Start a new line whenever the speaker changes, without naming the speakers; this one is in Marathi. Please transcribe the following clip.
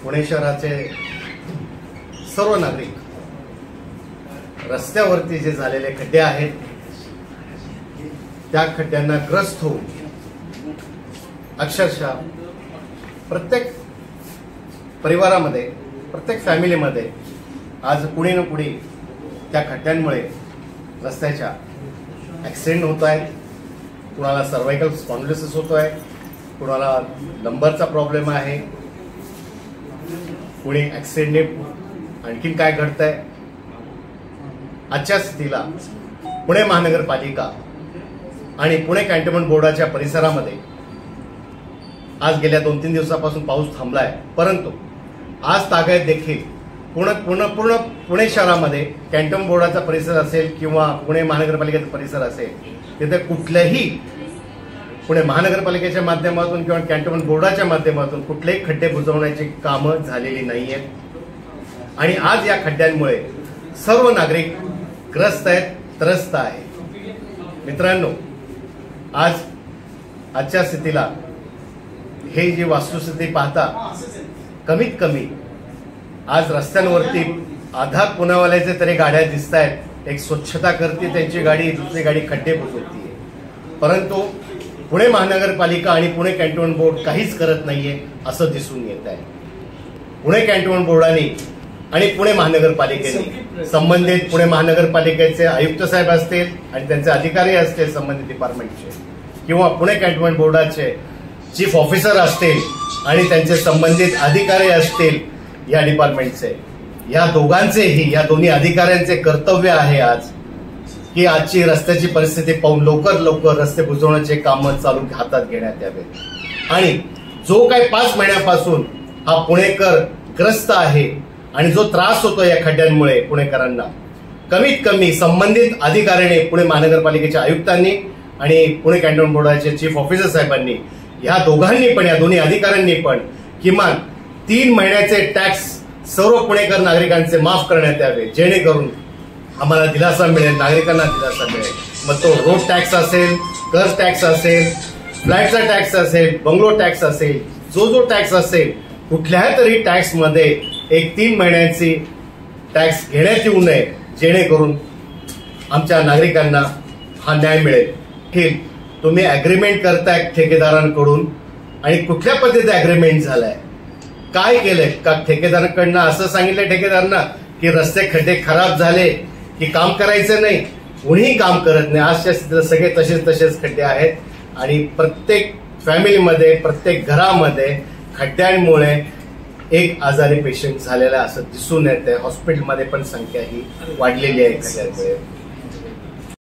पुणे शहराचे सर्व नागरिक रस्त्यावरती जे झालेले खड्डे आहेत त्या खड्ड्यांना ग्रस्त होऊन अक्षरशः प्रत्येक परिवारामध्ये प्रत्येक फॅमिलीमध्ये आज कुणी ना कुणी त्या खड्ड्यांमुळे रस्त्याच्या ॲक्सिडेंट होत आहेत, कुणाला सर्वायकल स्पॉन्डिलोसिस होतोय, कुणाला नंबरचा प्रॉब्लेम आहे, कुणी ॲक्सिडेंटने आणखीन काय घडतंय। आजच्या स्थितीला पुणे महानगरपालिका आणि पुणे कॅन्टोन्मेंट बोर्डाच्या परिसरामध्ये आज गेल्या 2-3 दिवसापासून पाऊस थांबलाय, परंतु आज तागायत देखील पूर्ण पुणे शहरामध्ये कॅन्टोन्मेंट बोर्डाचा परिसर असेल किंवा पुणे महानगरपालिकेचा परिसर असेल तिथे कुठल्याही पुणे महानगरपालिकेच्या माध्यमातून किंवा कॅन्टोन्मेंट बोर्डाच्या माध्यमातून कुठलेही खड्डे बुजवण्याची कामं झालेली नाहीयेत आणि आज या खड्ड्यांमुळे सर्व नागरिक ग्रस्त आहेत, त्रस्त आहेत। मित्रांनो, आजच्या स्थितीला हे जी वस्तुस्थिती पाहता कमीत कमी आज रस्त्यांवरती आधा पुण्यावाल्याचे तरी गाड्या दिसत आहेत, एक स्वच्छता करते त्यांची गाडी, दुसरी गाडी खड्डे बुजवतीये, परंतु पुणे महानगरपालिका आणि पुणे कॅन्टोन्मेंट बोर्ड काहीच करत नाहीये असं दिसून येत आहे। पुणे कॅन्टोन्मेंट बोर्डाने आणि पुणे महानगरपालिकेने संबंधित पुणे महानगरपालिकेचे आयुक्त साहेब असतील आणि त्यांचे अधिकारी असतील संबंधित डिपार्टमेंटचे किंवा पुणे कॅन्टोन्मेंट बोर्डाचे चीफ ऑफिसर असतील आणि त्यांचे संबंधित अधिकारी असतील या डिपार्टमेंटचे, या दोन्ही अधिकाऱ्यांचे कर्तव्य आहे आज की आजची रस्त्याची परिस्थिती पाहून लवकर रस्ते बुजवण्याचे कामं चालू हातात घेण्यात यावेत आणि जो काही 5 महिन्यापासून हा पुणेकर ग्रस्त आहे आणि जो त्रास होतो या खड्ड्यांमुळे पुणेकरांना, कमीत कमी संबंधित अधिकाऱ्याने पुणे महानगरपालिकेच्या आयुक्तांनी आणि पुणे कॅन्टोन्मेंट बोर्डाचे चीफ ऑफिसर साहेबांनी या दोन्ही अधिकाऱ्यांनी पण किमान 3 महिन्याचे टॅक्स सर्व पुणेकर नागरिकांचे माफ करण्यात यावे, जेणेकरून आम्हाला दिलासा मिळेल, नागरिकांना दिलासा मिळेल। मग तो रोड टॅक्स असेल, कर टॅक्स असेल, फ्लॅटचा टॅक्स असेल, बंगलो टॅक्स असेल, जो टॅक्स असेल, कुठल्याही तरी टॅक्समध्ये एक 3 महिन्यांची टॅक्स घेण्यात येऊ नये, जेणेकरून आमच्या नागरिकांना हा न्याय मिळेल। ठीक, तुम्ही अग्रीमेंट करताय ठेकेदारांकडून आणि कुठल्या पद्धतीने अग्रीमेंट झालाय, काय केलंय का? ठेकेदारांकडनं असं सांगितलं ठेकेदारांना की रस्ते खड्डे खराब झाले की काम करायचं नाही, कोणीही काम करत नाही। आजच्या स्थितीला सगळे तसेच खड्डे आहेत आणि प्रत्येक फॅमिलीमध्ये प्रत्येक घरामध्ये खड्ड्यांमुळे एक आजारी पेशंट झालेला असं दिसून येते। हॉस्पिटलमध्ये पण संख्या ही वाढलेली आहे खड्ड्यांमुळे।